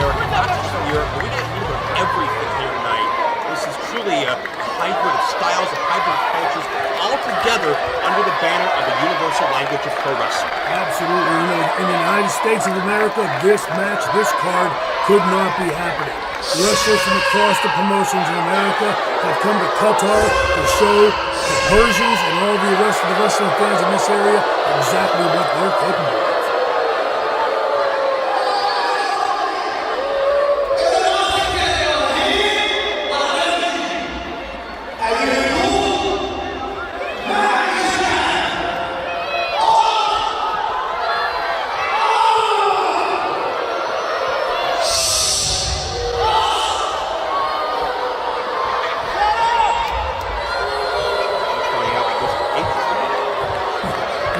America, not just from Europe, but we get a little bit of everything here tonight. This is truly a hybrid of styles, a hybrid of cultures, all together under the banner of the universal language of pro wrestling. Absolutely. You know, in the United States of America, this match, this card could not be happening. Wrestlers from across the promotions in America have come to Qatar to show the Persians and all the rest of the wrestling fans in this area exactly what they're capable of.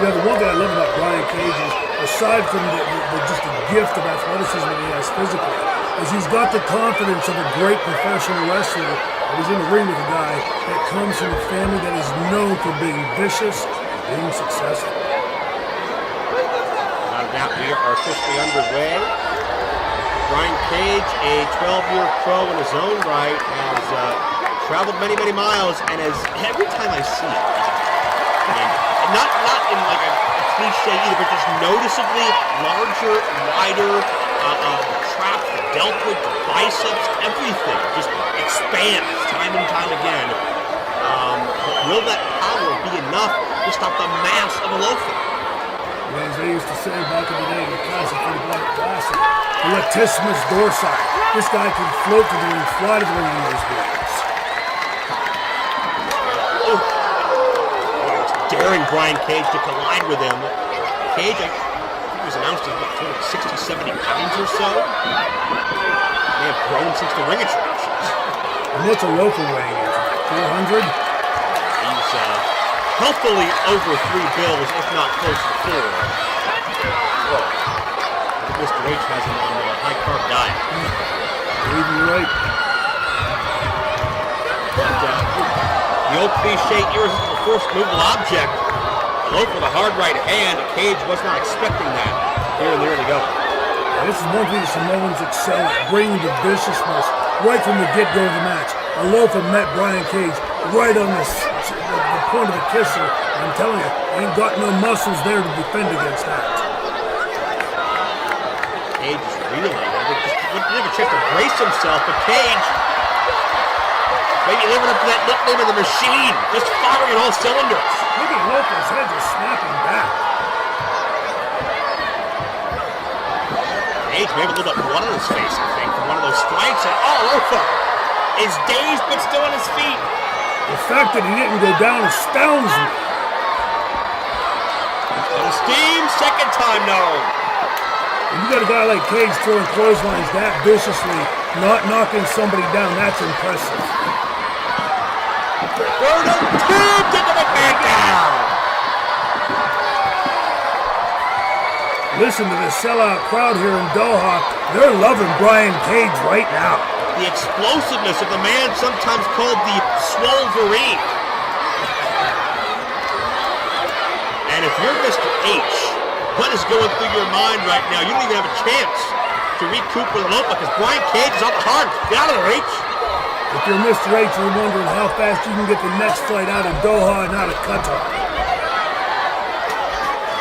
You know, the one thing I love about Brian Cage is, aside from just the gift of athleticism that he has physically, is he's got the confidence of a great professional wrestler. And he's in the ring with a guy that comes from a family that is known for being vicious and being successful. Without a doubt, we are officially underway. Brian Cage, a 12-year pro in his own right, has traveled many, many miles, and as every time I see it, not in like a cliche either, but just noticeably larger, wider, the trap, the deltoid, the biceps, everything just expands time and time again. But will that power be enough to stop the mass of Alofa? As they used to say back in the day in the classic for the Black Classic, the latissimus dorsi. This guy can float to the ring, fly to the ring in those wheels. Daring Brian Cage to collide with him. Cage, I think he was announced as about 260, 70 pounds or so. May have grown since the ring introductions. And what's Alofa weighing in? 400? He's healthily over 3 bills, if not close to 4. Mr. H has him on a high-carb diet. Believe you're right. The old cliche, irresistible force, movable object. Alofa with a hard right hand. Cage was not expecting that. Here and there they go. This is one thing the Samoans excel at, bringing the viciousness right from the get-go of the match. Alofa met Brian Cage right on the point of the kisser. I'm telling you, ain't got no muscles there to defend against that. Cage is reeling. He didn't have a chance to brace himself, but Cage maybe living up to that nickname of the machine, just firing on all cylinders. Look at Alofa's head just snapping back. Cage may have a little bit of blood on his face, I think, from one of those strikes. And Alofa is dazed but still on his feet. The fact that he didn't go down astounds me. Out of steam, second time no. When you got a guy like Cage throwing clotheslines that viciously, not knocking somebody down, that's impressive. Birdo tubed into the man down. Listen to the sellout crowd here in Doha. They're loving Brian Cage right now. The explosiveness of the man sometimes called the Swolverine. And if you're Mr.H, what is going through your mind right now? You don't even have a chance to recoup with Alofa because Brian Cage is on the hard. Get out of there, H. If you're Mr. H, you're wondering how fast you can get the next flight out of Doha and out of Qatar.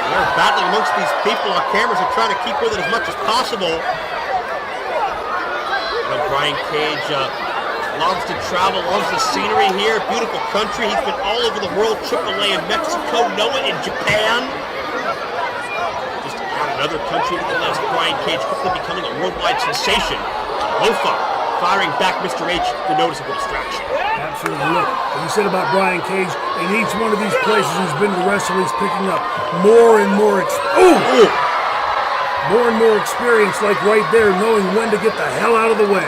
They're battling amongst these people. Our cameras are trying to keep with it as much as possible. Brian Cage loves to travel, loves the scenery here. Beautiful country. He's been all over the world. AAA in Mexico, Noah in Japan. Just to add another country to the list. Brian Cage quickly becoming a worldwide sensation. Alofa firing back Mr.H, the noticeable distraction. Absolutely. Look, what you said about Brian Cage, in each one of these places he's been to wrestle, he's picking up more and more experience, like right there, knowing when to get the hell out of the way.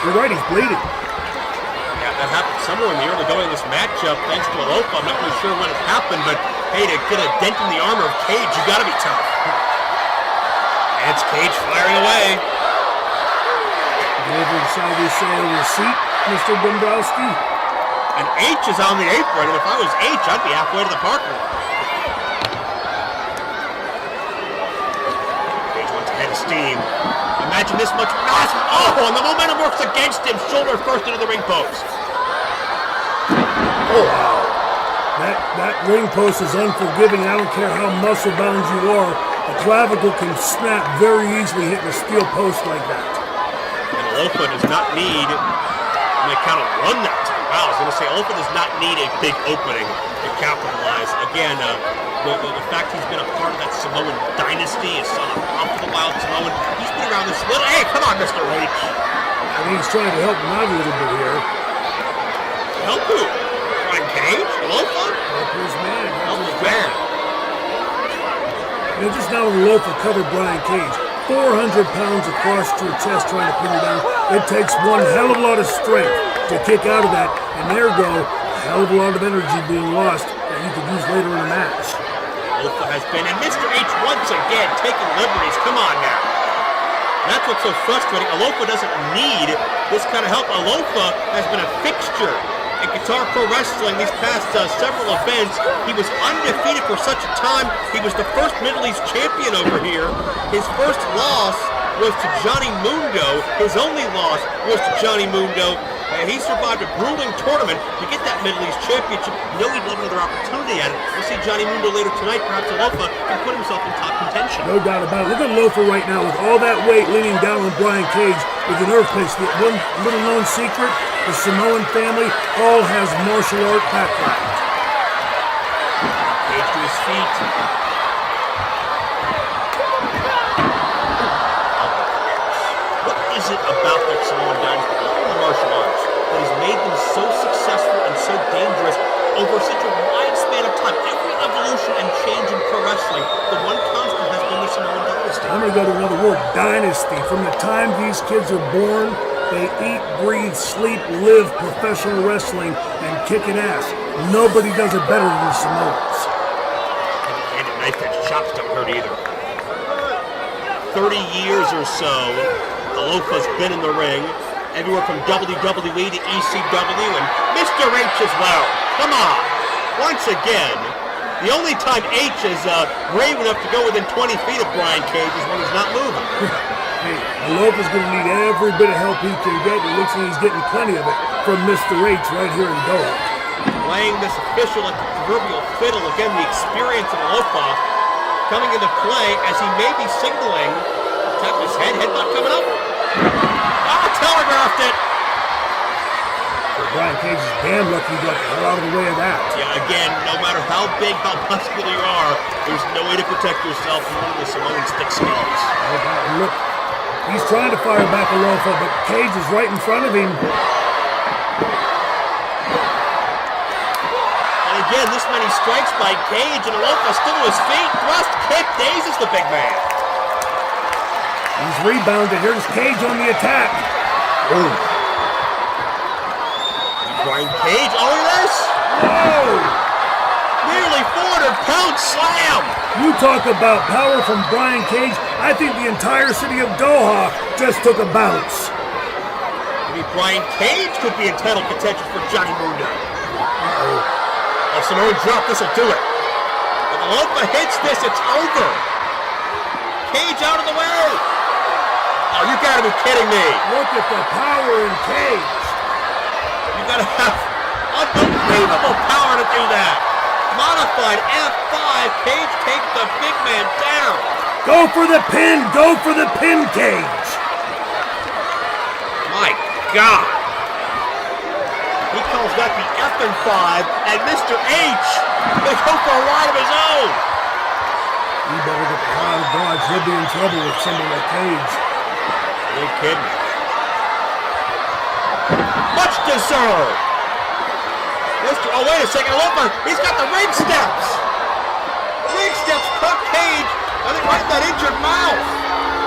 You're right, he's bleeding. Yeah, that happened somewhere in the early going of this matchup, thanks to Alofa. I'm not really sure when it happened, but hey, to get a dent in the armor of Cage, you gotta be tough. And it's Cage firing away. Over the side of your receipt, Mr. Dombrowski. And H is on the apron, and if I was H, I'd be halfway to the parking lot. Cage wants to head his steam. Imagine this much mass. Oh, and the momentum works against him. Shoulder first into the ring post. Oh, wow. That ring post is unforgiving. I don't care how muscle-bound you are. A clavicle can snap very easily hitting a steel post like that. And Alofa does not need, I'm going to count on one that time. Wow, I was going to say Alofa does not need a big opening to capitalize. Again, the fact he's been a part of that Samoan dynasty, his son of the Wild Samoan, he's been around this little. Hey, come on, Mr. H. I think he's trying to help him out a little bit here. Help who? Brian Cage? Alofa? Help his man. Help his man. You know, just now Alofa covered Brian Cage. 400 pounds across your chest trying to pin you down. It takes one hell of a lot of strength to kick out of that. And there go, a hell of a lot of energy being lost that you could use later in the match. Alofa has been, and Mr.H once again taking liberties. Come on now. That's what's so frustrating. Alofa doesn't need this kind of help. Alofa has been a fixture in Qatar Pro Wrestling these past several events. He was undefeated for such a time. He was the first Middle East champion over here. His first loss was to Johnny Mundo. His only loss was to Johnny Mundo. And he survived a grueling tournament to get that Middle East championship. You know he'd love another opportunity at it. We'll see Johnny Mundo later tonight. Perhaps Alofa can put himself in top contention. No doubt about it. Look at Alofa right now with all that weight leaning down on Brian Cage with an earthquake. The one little known secret, the Samoan family all has martial art background. Cage to his feet. What is it about that Samoan dynasty, all the martial arts, that has made them so successful and so dangerous over such a wide span of time? Every evolution and change in pro wrestling, the one constant has been the Samoan dynasty. I'm going to go to another word, dynasty. From the time these kids are born, they eat, breathe, sleep, live professional wrestling and kicking ass. Nobody does it better than the Samoans. And a knife edge chops don't hurt either. 30 years or so, Alofa's been in the ring, everywhere from WWE to ECW, and Mr.H as well. Come on! Once again, the only time H is brave enough to go within 20 feet of Brian Cage is when he's not moving. Hey, Alofa's going to need every bit of help he can get. It looks like he's getting plenty of it from Mr.H right here in Doha. Playing this official like the proverbial fiddle. Again, the experience of Alofa coming into play as he may be signaling. Tap his headbutt coming up. Ah, telegraphed it. Brian Cage is damn lucky he got the hell out of the way of that. Yeah, again, no matter how big, how muscular you are, there's no way to protect yourself from one of the Samoan stick skills. Look, he's trying to fire back Alofa, but Cage is right in front of him. And again, this many strikes by Cage, and Alofa still to his feet. Thrust, kick, dazes the big man. He's rebounded. Here's Cage on the attack. Ooh. Brian Cage, all of this? Whoa! Nearly 400-pound slam! You talk about power from Brian Cage. I think the entire city of Doha just took a bounce. Maybe Brian Cage could be in title contention for Johnny Mundo. A Samoan drop, this will do it. If Alofa hits this, it's over. Cage out of the way. Oh, you gotta be kidding me. Look at the power in Cage. You gotta have unbelievable power to do that. Modified F5, Cage takes the big man down. Go for the pin, Cage. My God. He calls that the F5, and Mr.H, they go for a ride of his own. He better get the hell out of Dodge. He'll be in trouble with somebody like Cage. You ain't kidding. Much deserved. Oh, wait a second. Alofa, he's got the ring steps. Ring steps cut Cage. I think right in that injured mouth.